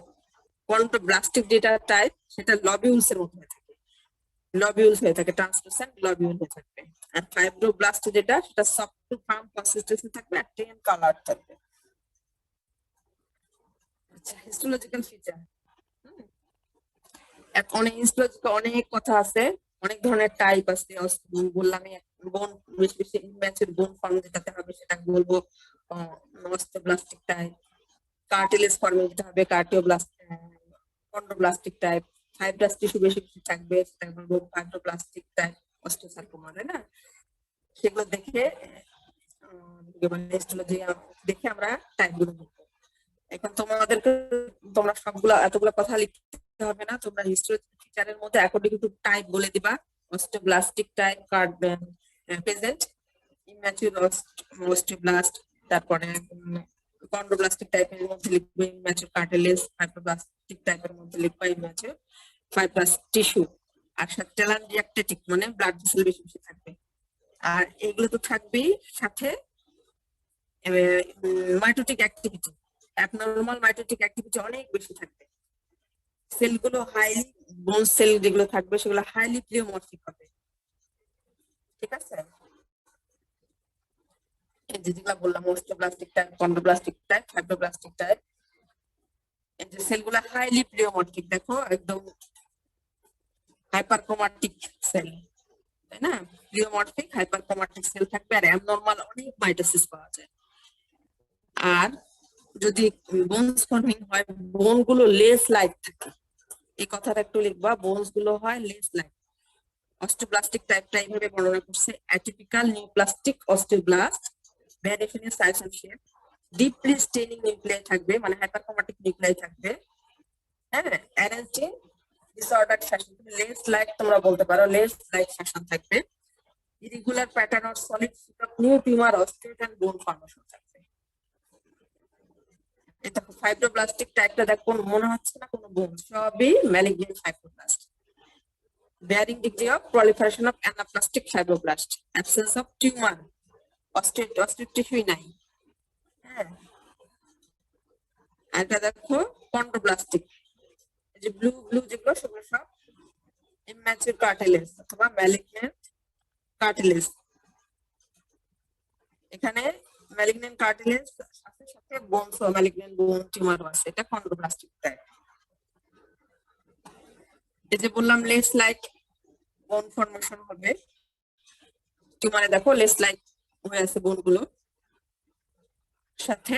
কন্ড্রোব্লাস্টিক যেটা টাইপ, সেটা লবিউলস এর মধ্যে থাকে, লবিউলস হয়ে থাকে, ট্রান্সলুসেন্ট লবিউল হয়ে থাকবে। আর ফাইব্রোব্লাস্ট যেটা, সেটা সফট টু ফার্ম কনসিস্টেন্সি থাকবে আর টেন কালার থাকবে। আচ্ছা, হিস্টোলজিক্যাল ফিচার, অনেক হিস্টোলজিক্যাল অনেক কথা আছে, অনেক ধরনের টাইপ আছে, বললাম বোন বেশি বেশি ইম্যাচুর বোন ফর্ম যেটাতে হবে সেটা বলবো অস্টিওব্লাস্টিক টাইপ। কার্টিলেজ ফর্মে যেটা হবে কন্ড্রোব্লাস্টিক টাইপ। ফাইব্রাস টিস্যু বেশি বেশি থাকবে সেটা বলবো ফাইব্রোব্লাস্টিক টাইপ অস্টিওসার্কোমা, তাই না? সেগুলো দেখে হিস্টোলজি দেখে আমরা টাইপগুলো লিখবো। এখন তোমরা সবগুলা এতগুলো কথা লিখতে হবে না, তোমরা হিস্টোরি ফিচারের মধ্যে অ্যাকর্ডিং টু টাইপ বলে দিবা। Osteoblastic type present, immature osteoblast, তারপরে কন্ড্রোব্লাস্টিক টাইপের মধ্যে লিখবে ইম্যাচুর কার্টিলেজ, ফাইব্রোব্লাস্টিক টাইপের মধ্যে লিখবা ইম্যাচুর ফাইব্রাস টিস্যু, আর সাথে টেলানজিয়াকটেটিক মানে ব্লাড ভেসেল বেশি বেশি থাকবে। আর এগুলো তো থাকবেই, সাথে mitotic activity, abnormal mitotic activity অনেক বেশি থাকবে। সেলগুলো হাইলি বোন সেল যেগুলো থাকবে সেগুলো হাইলি প্লিওমরফিক হবে, ঠিক আছে? এই যে যেগুলো বললাম অস্টিওব্লাস্টিক টাইপ, কন্ড্রোব্লাস্টিক টাইপ, ফাইব্রোব্লাস্টিক টাইপ, এই যে সেলগুলো হাইলি প্লিওমরফিক, দেখো একদম হাইপারক্রোমাটিক সেল, তাই না? প্লিওমরফিক হাইপারক্রোমাটিক সেল থাকবে, আর অ্যাবনরমাল অনেক মাইটোসিস পাওয়া যায়। আর যদি বোনস ফর্মিং হয়, বোন গুলো লেস লাইক থাকে, এই কথাটা একটু লিখবা, বোনস গুলো হয় লেস লাইক। অস্টিওব্লাস্টিক টাইপটা এইভাবে বর্ণনা করছে, atypical neoplastic osteoblast, variation in size and shape, deeply staining nuclei থাকবে মানে হাইপারক্রোমাটিক নিউক্লিয়াই থাকবে, হ্যাঁ, arranged in disordered fashion, lace like তোমরা বলতে পারো, লেস লাইক ফ্যাশন থাকবে, irregular pattern or solid new tumour osteoid and bone formation থাকবে। এটা ফাইব্রোব্লাস্টিক টাইপটা দেখো মনে হচ্ছে না কোনো বোন, সবই malignant fibroblast. Varying degree of proliferation of anaplastic fibroblast, absence of tumor, osteoid tissue নাই, হ্যাঁ। আর এটা দেখো কন্ড্রোব্লাস্টিক, এই যে ব্লু ব্লু যেগুলো সেগুলো সব ইম্যাচুর কার্টিলেজ অথবা ম্যালিগন্যান্ট কার্টিলেজ। এখানে ম্যালিগন্যান্ট কার্টিলেজ সাথে সাথে বোনস ও ম্যালিগন্যান্ট বোন টিউমারও আছে, এটা কন্ড্রোব্লাস্টিক টাইপ। এই যে বললাম লেস লাইক বোন ফর্মেশন হবে, টিউমারে দেখো লেস লাইক হয়ে আছে বোনগুলো, সাথে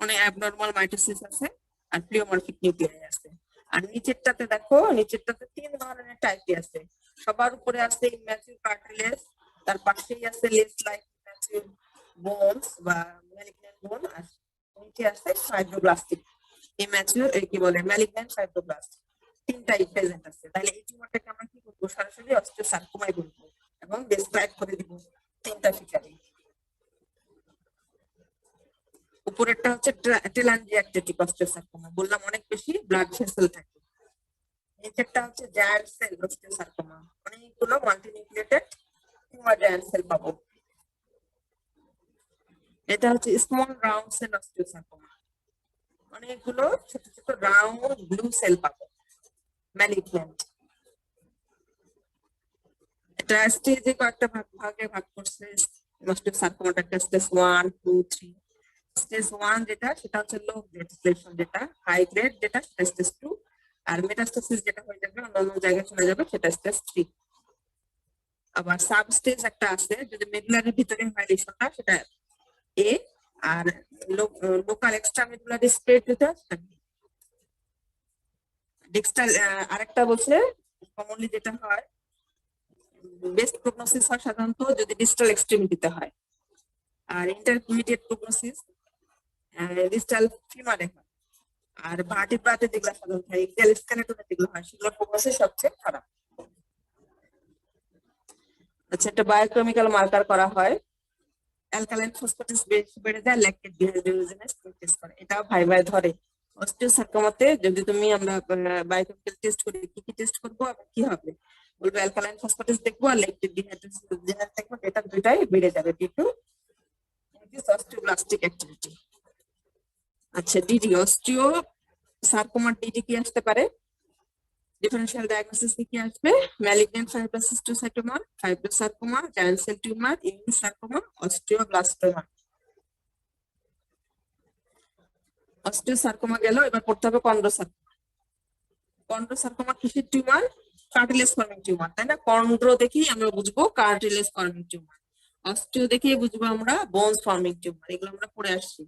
অনেক অ্যাবনরমাল মাইটোসিস আছে আর প্লিওমরফিক নিউক্লিয়াই আছে। আর নিচেরটাতে দেখো, নিচেরটাতে তিন ধরনের টাইপই আছে, সবার উপরে আছে ইম্যাচুর কার্টিলেজ, তার পাশেই আছে লেস লাইক ইম্যাচুর বোনস বা ম্যালিগন্যান্ট বোন, আর নিচে আছে ফাইব্রোব্লাস্টিক ইম্যাচুর কি বলে ম্যালিগন্যান্ট ফাইব্রোব্লাস্ট, তিনটাই প্রেজেন্ট আছে। তাহলে এই টিউমারটাকে আমরা কি করবো, সরাসরি অস্টিওসার্কোমাই বলবো এবং ডেসক্রাইব করে দিব তিনটা ফিচারে। উপরেরটা হচ্ছে টেলানজিয়াকটেটিক অস্টিওসার্কোমা, বললাম অনেক বেশি ব্লাড ভেসেল থাকে। নিচেরটা হচ্ছে জায়ান্ট সেল অস্টিওসার্কোমা, অনেকগুলো মাল্টিনিউক্লিয়েটেড টিউমার জায়ান্ট সেল পাবো। এটা হচ্ছে স্মল রাউন্ড সেল অস্টিওসার্কোমা, অনেকগুলো ছোট ছোট রাউন্ড ব্লু সেল পাবো, ম্যালিগন্যান্ট। এটা স্টেজে কয়েকটা ভাগে ভাগ করছে অস্টিওসার্কোমাটাকে, স্টেজ 1 2 3। স্টেজ 1 যেটা সেটা হচ্ছে লো গ্রেড লেশন, যেটা হাই গ্রেড যেটা স্টেজ 2, আর মেটাস্টাসিস যেটা হয়ে যাবে অন্য জায়গায় চলে যাবে সেটা স্টেজ 3। আবার সাব স্টেজ একটা আছে, যদি মেডুলারির ভিতরে হয় লেশনটা সেটা এ, আর লোকাল এক্সট্রা মেডুলারি স্প্রেড যেটা সেটা বি। ডিক্সটাল আরেকটা বলছে কমনলি যেটা হয় বেস্ট প্রগনোসিস হয় সাধারণত যদি ডিস্টাল এক্সট্রিমিটিতে হয়, আর ইন্টারমিডিয়েট প্রগনোসিস ডিস্টাল ফিমারে হয়, আর ভার্টিব্রাতে যেগুলো সাধারণত হয় এক্সিয়াল স্কেলেটনে যেগুলো হয় সেগুলোর প্রগনোসিস সবচেয়ে খারাপ। আচ্ছা, একটা বায়োকেমিক্যাল মার্কার করা হয়, অ্যালকালাইন ফসফেটেস বেড়ে যায়, ল্যাকটেট ডিহাইড্রোজেনেজ টেস্ট করে, এটাও ভাই ধরে। অস্টিওসার্কোমাতে যদি তুমি আমরা বায়োকেমিক্যাল টেস্ট করি, কি টেস্ট করবো আর কি হবে, বলবো অ্যালকালাইন ফসফেটেস দেখবো আর ল্যাকটেট ডিহাইড্রোজেনেজ দেখবো, এটা দুইটাই বেড়ে যাবে due to increase osteoblastic activity. আচ্ছা, ডিডি অস্টিওসার্কোমা ডিডি কি আসতে পারে, ডিফারেন্সিয়াল ডায়াগনোসিস কি আসবে, malignant fibrohistiocytoma, fibrosarcoma, giant cell tumour, immunosarcoma, osteoblastoma. Osteosarcoma গেল, এবার পড়তে হবে কন্ড্রোসার্কোমা। কন্ড্রোসার্কোমা কিসের টিউমার, কার্টিলেজ ফর্মিং টিউমার, তাই না? কন্ড্রো দেখেই আমরা বুঝবো কার্টিলেজ ফর্মিং টিউমার, অস্টিও দেখেই বুঝবো আমরা বোনস ফর্মিং টিউমার, এগুলো আমরা পড়ে আসছি।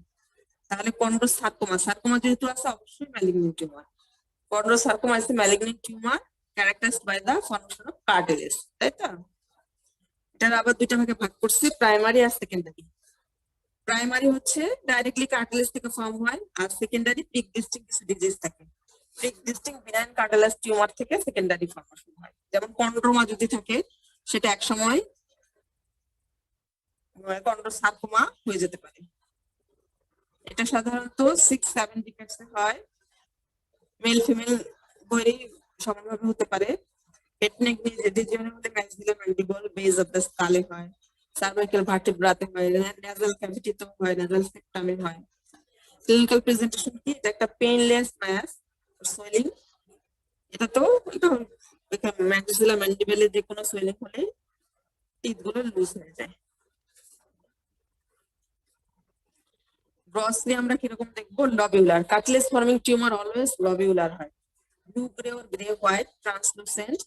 তাহলে কন্ড্রো সার্কোমা, সার্কোমা যেহেতু আছে অবশ্যই malignant tumour. Chondro sarcoma is a malignant tumor characterized by the formation of cartilage, তাই তো? এটার আবার দুইটা ভাগে ভাগ করছি, প্রাইমারি আর সেকেন্ডারি। প্রাইমারি হচ্ছে ডাইরেক্টলি কার্টিলেজ থেকে ফর্ম হয়, আর সেকেন্ডারি প্রি এক্সিস্টিং কিছু ডিজিজ থাকে। Pre existing benign cartilage tumour থেকে সেকেন্ডারি ফর্মেশন হয়। যেমন কন্ড্রোমা যদি থাকে সেটা একসময় কন্ড্রোসার্কোমা হয়ে যেতে পারে। এটা সাধারণত 6-7 ডিকেটস হয়, মেল ফিমেল উভয়েরই সমানভাবে হতে পারে। এথনিক ডিজিজনের মধ্যে ম্যাক্সিলার ম্যান্ডিবল বেস অফ দ্য স্কালে হয়, সার্ভাইকাল ভার্টিব্রাতে হয়, নেজাল ক্যাভিটিতে হয়, নেজাল সেপ্টামে হয়। ক্লিনিক্যাল প্রেজেন্টেশন কি? এটা একটা পেইনলেস ম্যাস সোয়েলিং। এটা তো ম্যাক্সিলার ম্যান্ডিবলে যে কোনো সোয়েলিং হলে টিথ গুলো লুজ হয়ে যায়। গ্রসলি আমরা কিরকম দেখবো? Lobular. Cartilage forming tumour always lobular হয়, blue grey or grey white, translucent,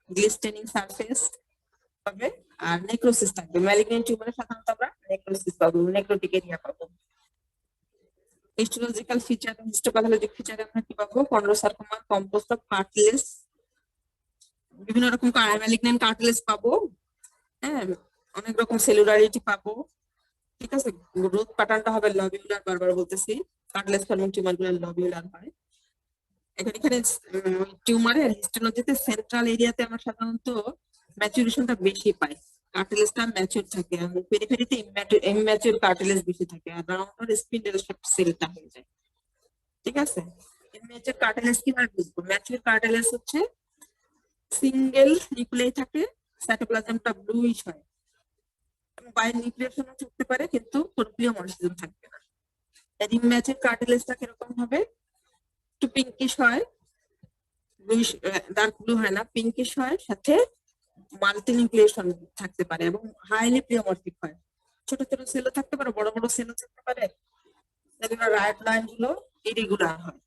glistening surface পাবে, আর নেক্রোসিস থাকবে। ম্যালিগনেন্ট টিউমারে সাধারণত আমরা নেক্রোসিস পাবো, নেক্রোটিক এরিয়া পাবো। হিস্টোলজিক্যাল ফিচার, হিস্টোপ্যাথোলজিক ফিচারে আমরা কি পাবো? কন্ড্রোসার্কোমা কম্পোস্ট অফ কার্টিলেজ, বিভিন্ন রকম ম্যালিগনেন্ট কার্টিলেজ পাবো, হ্যাঁ, অনেক রকম সেলুলারিটি পাবো, ঠিক আছে। গ্রোথ প্যাটার্নটা হবে লবিউলার, বারবার বলতেছি কার্টিলেজ ফর্মিং টিউমার গুলো লবিউলার হয়। এখানে টিউমারের হিস্টোলজিতে সেন্ট্রাল এরিয়াতে আমরা সাধারণত ম্যাচুরেশনটা বেশি পাই, কার্টিলেজটা ম্যাচিউর থাকে, আর পেরিফেরিতে ইম্যাচিউর কার্টিলেজ বেশি থাকে, আর রাউন্ড স্পিন্ডেল শেপ সেলটা হয়ে যায়, ঠিক আছে। ইম্যাচিউর কার্টিলেজ কিভাবে বুঝবো? ম্যাচিউর কার্টিলেজ হচ্ছে সিঙ্গেল নিউক্লিয়াই থাকে, সাইটোপ্লাজমটা ব্লুইশ হয়, বাইরে নিউক্লিয়েশনও থাকতে পারে কিন্তু নিউক্লিওমর্ফিজম থাকবে না। আর ইম্যাচিউর কার্টিলেজটা কিরকম হবে? একটু পিঙ্কিশ হয়, ব্লুইশ, ডার্ক ব্লু হয় না, পিঙ্কিশ হয়, সাথে মাল্টিনিউক্লিয়েশন থাকতে পারে এবং হাইলি প্লিওমরফিক হয়। ছোট ছোট সেলও থাকতে পারে, বড় বড় সেলও থাকতে পারে। যেগুলো রাইট লাইন গুলো ইরেগুলার হয়।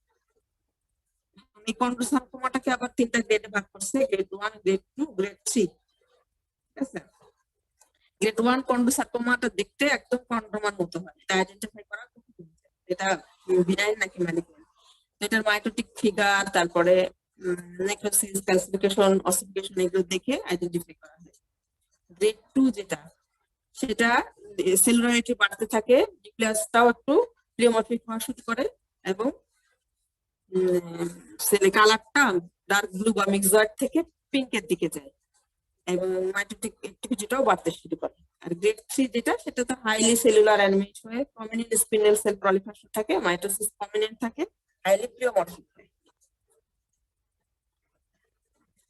এই কন্ড্রোসার্কোমাটাকে আবার 3টা গ্রেডে ভাগ করছে, গ্রেড 1, গ্রেড 2, গ্রেড 3, ঠিক আছে। গ্রেড 1 কন্ড্রোসার্কোমাটা দেখতে একদম কন্ড্রোমার মতো হয়, এটা আইডেন্টিফাই করা খুব কঠিন, এটা বিনাইন নাকি ম্যালিগনেন্ট। এটার মাইটোটিক ফিগার, তারপরে নেক্রোসিস, ক্যালসিফিকেশন, অসিফিকেশন এগুলো দেখে আইডেন্টিফাই করা হয়। গ্রেড 2 যেটা, সেটা সেলুলারিটি বাড়তে থাকে, নিউক্লিয়াসটাও একটু প্লিওমরফিক হওয়া শুরু করে এবং সেলে কালারটা ডার্ক ব্লু বা মিক্সড থেকে পিঙ্কের দিকে যায় এবং মাইটোটিক অ্যাক্টিভিটিটাও বাড়তে শুরু করে। আর গ্রেড 3 যেটা, সেটা তো হাইলি সেলুলার অ্যানিমেট হয়ে প্রমিনেন্ট স্পিন্ডেল সেল প্রলিফারেশন থাকে, মাইটোসিস প্রমিনেন্ট থাকে, হাইলি প্লিওমরফিক হয়।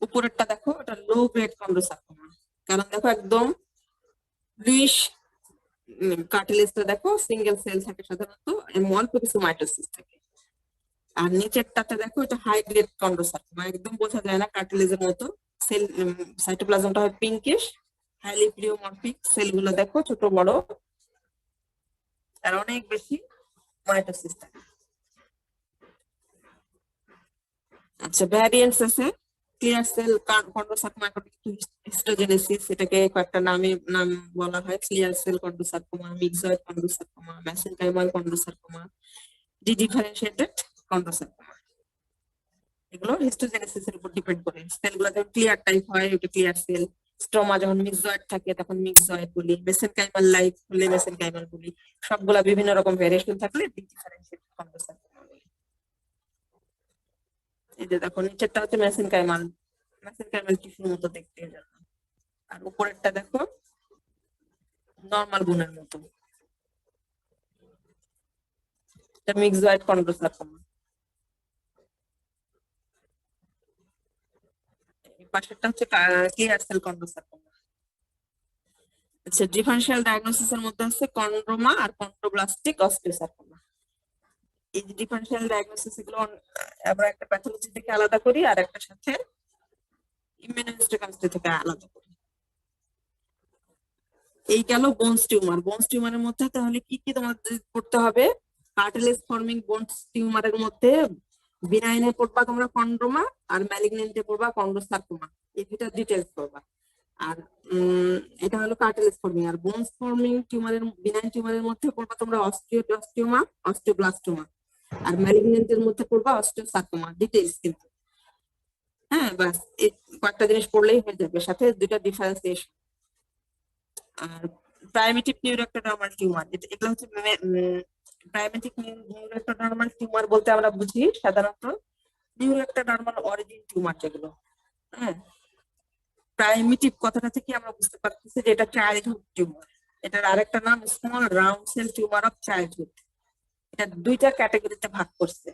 উপরেরটা দেখো, এটা লো গ্রেড কন্ড্রোসার্কোমা, কারণ দেখো একদম ব্লুইশ কার্টিলেজটা দেখো সিঙ্গেল সেল থাকে সাধারণত এবং অল্প কিছু মাইটোসিস থাকে। আর নিচেরটাতে দেখো, এটা হাই গ্রেড কন্ড্রোসার্কোমা, একদম বোঝা যায় না কার্টিলেজের মতো, সেল সাইটোপ্লাজমটা হয় পিঙ্কিশ, হাইলি প্লিওমরফিক, সেলগুলো দেখো ছোট বড় আর অনেক বেশি মাইটোসিস থাকে। আচ্ছা, ভ্যারিয়েন্টস আছে। ক্লিয়ার সেল কন্ড্রোসার্কোমা, হিস্টোজেনেসিস, এটাকে কয়েকটা নাম বলা হয়, ক্লিয়ার সেল কন্ড্রোসার্কোমা, মিক্সয়েড কন্ড্রোসার্কোমা, মেসেনকাইমাল কন্ড্রোসার্কোমা, ডিফারেন্সিয়েটেড কন্ড্রোসার্কোমা। এগুলো হিস্টোজেনেসিসের উপর ডিপেন্ড করে। সেলগুলো যখন ক্লিয়ার টাইপ হয় ওটা ক্লিয়ার সেল, স্ট্রোমা যখন মিক্সয়েড থাকে তখন মিক্সয়েড বলি, মেসেনকাইমাল লাইক হলে মেসেনকাইমাল বলি, সবগুলা বিভিন্ন রকম ভেরিয়েশন থাকলে ডিফারেন্সিয়েটেড কন্ড্রোসার্কোমা বলি। এই যে দেখো, নিচেরটা হচ্ছে মেসেনকাইমাল টিস্যুর মতো দেখতে, আর উপরেরটা দেখো নরমাল বোনের মতো, এটা মিক্সয়েড কন্ড্রোসার্কোমা। পাশেরটা হচ্ছে ক্লিয়ার সেল কন্ড্রোসার্কোমা। আচ্ছা, ডিফারেনশিয়াল ডায়াগনোসিসের মধ্যে আছে কন্ড্রোমা আর কন্ড্রোব্লাস্টিক অস্টিওসার্কোমা। এই যে ডিফারেনশিয়াল ডায়াগনোসিস, এগুলো আমরা একটা প্যাথোলজি থেকে আলাদা করি আর একটা সাথে ইমিউনোহিস্টোকেমিস্ট্রি থেকে আলাদা করি। এই গেল বোনস টিউমার। বোনস টিউমারের মধ্যে তাহলে কি কি তোমাদের করতে হবে? কার্টিলেজ ফর্মিং বোনস টিউমারের মধ্যে বিনাইনে পড়বা তোমরা কন্ড্রোমা, আর ম্যালিগনেন্টে পড়বা কন্ড্রোসার্কোমা। এই দুটা ডিটেলস পড়বা। আর এটা হলো কার্টিলেজ ফর্মিং। আর বোনস ফর্মিং টিউমারের, বিনাইন টিউমারের মধ্যে পড়বা তোমরা অস্টিওমা, অস্টিওব্লাস্টোমা। আর ম্যালিগনেন্টের মধ্যে পড়বা অস্টিওসার্কোমা। ডিটেলস কিন্তু, হ্যাঁ বাস এই কয়েকটা জিনিস পড়লেই হয়ে যাবে, সাথে দুটা ডিফারেন্সিয়েশন। আর প্রাইমেটিভ নিউরোএক্টোডার্মাল টিউমার, এগুলো হচ্ছে প্রাইমেটিভ নিউরোএক্টোডার্মাল টিউমার বলতে আমরা বুঝি সাধারণত নিউরোএক্টোডার্মাল অরিজিন টিউমার যেগুলো। হ্যাঁ, প্রাইমেটিভ কথাটা থেকে আমরা বুঝতে পারতেছি যে এটা চাইল্ডহুড টিউমার। এটার আরেকটা নাম small round cell tumour of childhood. এটা দুইটা ক্যাটাগরিতে ভাগ করছে,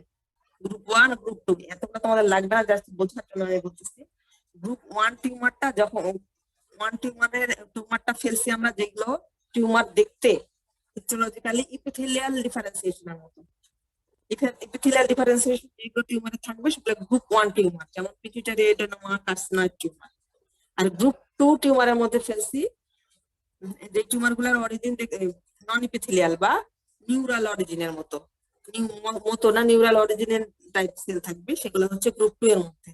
গ্রুপ 1 গ্রুপ 2। এতগুলো তোমাদের লাগবে না, জাস্ট বোঝার জন্য আমি বলতেছি। গ্রুপ 1 টিউমারটা যখন 1 টিউমারটা ফেলছি আমরা, যেগুলো টিউমার দেখতে হিস্টোলজিক্যালি ইপিথেলিয়াল ডিফারেন্সিয়েশনের মতো। ইপিথেলিয়াল ডিফারেন্সিয়েশন যেগুলো টিউমারে থাকবে সেগুলো গ্রুপ 1 টিউমার, যেমন পিটুইটারি এডেনোমা, কার্সিনয়েড টিউমার। আর গ্রুপ 2 টিউমারের মধ্যে ফেলছি যে টিউমার গুলার অরিজিন নন ইপিথেলিয়াল বা নিউরাল অরিজিনের মতো, নিউরাল অরিজিনের টাইপ সেল থাকবে, সেগুলো হচ্ছে গ্রুপ 2 এর মধ্যে।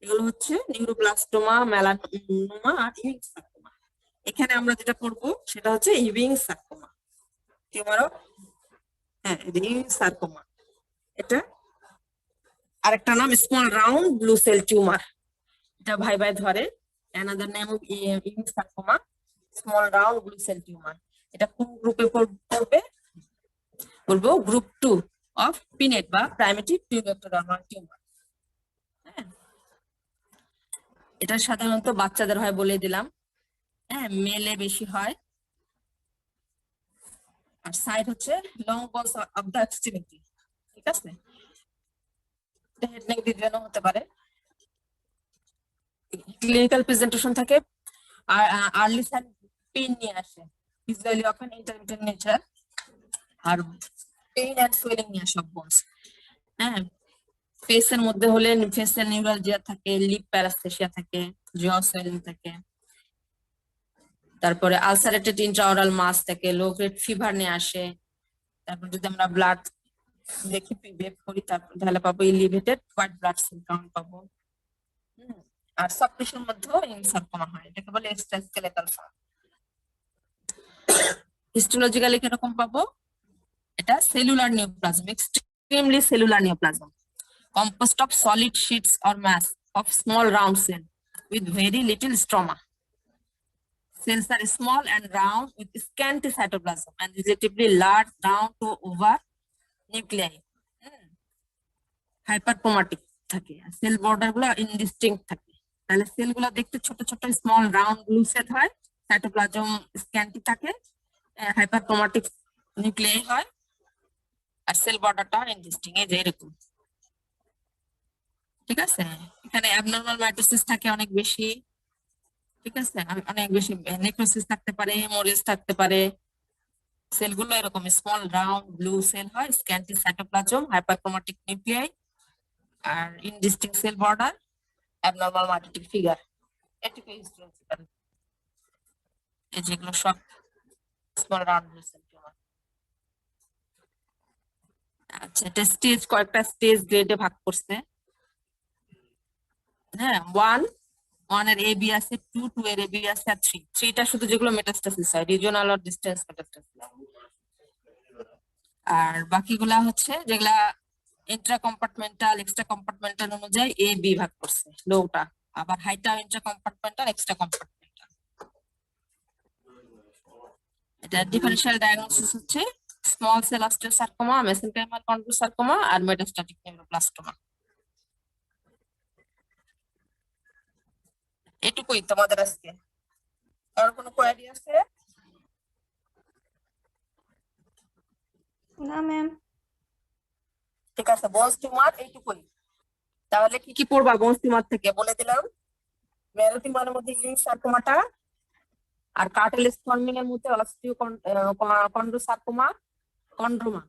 এগুলো হচ্ছে নিউরোব্লাস্টোমা, মেলানোমা আর ইউইং সার্কোমা। এখানে আমরা যেটা পড়বো সেটা হচ্ছে ইউইং সার্কোমা টিউমার। হ্যাঁ, ইউইং সার্কোমা এটা আরেকটা নাম small round blue cell tumour. এটা ভাই ভাই ধরে another name of Ewing sarcoma, small round blue cell tumour. এটা কোন গ্রুপে পড়বে? বলবো গ্রুপ 2 অফ পিনেট বা প্রাইমেটিভ নিউরোএক্টোডার্মাল টিউমার। হ্যাঁ, এটা সাধারণত বাচ্চাদের হয় বলে দিলাম। হ্যাঁ, মেলে বেশি হয়। আর সাইড হচ্ছে লং বলস অফ দা এক্সট্রিমিটি। ঠিক আছে, এটা হেড নেক ডিজাইনও হতে পারে। ক্লিনিক্যাল প্রেজেন্টেশন থাকে আর আর্লি সাইন পেইন নিয়ে আসে, ইউজুয়ালি অফেন ইন্টারমিটেন্ট নেচার। আর পেইন এন্ড সুয়েলিং নিয়ে সব বোনস। হ্যাঁ, ফেসের মধ্যে হলে ফেসের নিউরালজিয়া থাকে, লিপ প্যারাস্থেসিয়া থাকে, জ সুয়েলিং থাকে। তারপরে আলসারেটেড ইন্ট্রাঅরাল মাস থাকে, লো গ্রেড ফিভার নিয়ে আসে। তারপর যদি আমরা ব্লাড দেখি বের করি তাহলে পাবো elevated white blood cell count পাবো। আর সফট টিস্যুর মধ্যেও সার্কোমা হয়, এটাকে বলে এক্সট্রাস্কেলেটাল ফর্ম। হিস্টোলজিক্যালি কিরকম পাবো? এটা cellular neoplasm, extremely cellular neoplasm, composed of solid sheets or mass of small round cell with very little stroma. Cells are small and round with scanty cytoplasm and relatively large round to over nuclei. Hyperchromatic থাকে, সেল বর্ডার গুলো ইনডিস্টিংক্ট থাকে। তাহলে সেল গুলো দেখতে ছোট ছোট স্মল রাউন্ড ব্লু সেট হয়, সাইটোপ্লাজম স্ক্যান্টি থাকে, হাইপারক্রোমাটিক নিউক্লিয়াই হয়, আর সেল বর্ডারটা ইনডিস্টিংক্ট, এই যে এরকম। ঠিক আছে, এখানে অ্যাবনরমাল মাইটোসিস থাকে অনেক বেশি। ঠিক আছে, অনেক বেশি নেক্রোসিস থাকতে পারে, হেমোরেজ থাকতে পারে। সেলগুলো এরকম স্মল রাউন্ড ব্লু সেল হয়, স্ক্যান্টি সাইটোপ্লাজম, হাইপারক্রোমাটিক নিউক্লিয়াই, আর indistinct cell border, abnormal mitotic figure. এটুকুই হিস্টোলজিক্যাল, এই যেগুলো সব small round blue cell tumour. আচ্ছা, এটা স্টেজ, কয়েকটা স্টেজ গ্রেডে ভাগ করছে। হ্যাঁ, 1 এর এবি আছে, 2 এর এবি আছে, আর 3টা শুধু যেগুলো মেটাস্টাসিস হয়, রিজিওনাল আর ডিস্টেন্স মেটাস্টাসিস। আর বাকিগুলা হচ্ছে যেগুলা ইন্ট্রা কম্পার্টমেন্টাল, এক্সট্রা কম্পার্টমেন্টাল অনুযায়ী এ বি ভাগ করছে লোটা। আবার হাইটা ইন্ট্রা কম্পার্টমেন্টাল, এক্সট্রা কম্পার্টমেন্টাল। এটা ডিফারেন্সিয়াল ডায়াগনোসিস হচ্ছে স্মল সেল অস্টিওসার্কোমা, মেসেনকাইমাল কন্ড্রোসার্কোমা আর মেটাস্ট্যাটিক নিউরোপ্লাস্টোমা। এটুকুই তোমাদের আজকে। আর কোনো কোয়েরি আছে? না ম্যাম। ঠিক আছে, বোনস টিউমার এইটুকুই। তাহলে কি কি পড়বা বোনস টিউমার থেকে বলে দিলাম। মেরো টিউমারের মধ্যে ইউইং সার্কোমাটা, আর কার্টিলেজ ফর্মিং এর মধ্যে কন্ড্রোসার্কোমা, কন্ড্রোমা।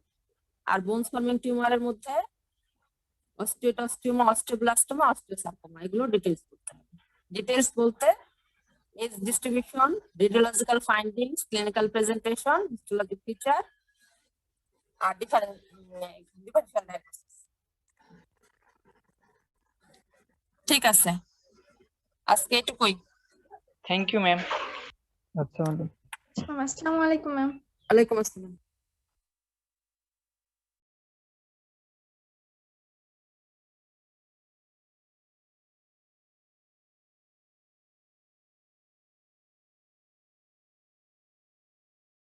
আর বোনস ফর্মিং টিউমারের মধ্যে অস্টিওটাস্টিওমা, অস্টিওব্লাস্টোমা, অস্টিওসার্কোমা। এগুলো ডিটেইলস করতে হবে। ডিটেইলস বলতে age distribution, radiological findings, clinical presentation, histologic feature, আর ডিফারেন্সিয়াল ডায়াগনোসিস। ঠিক আছে, আজকে এটুকুই। Thank you ma'am. আচ্ছা ম্যাডাম। আসসালামু আলাইকুম ম্যাম। ওয়ালাইকুম আসসালাম।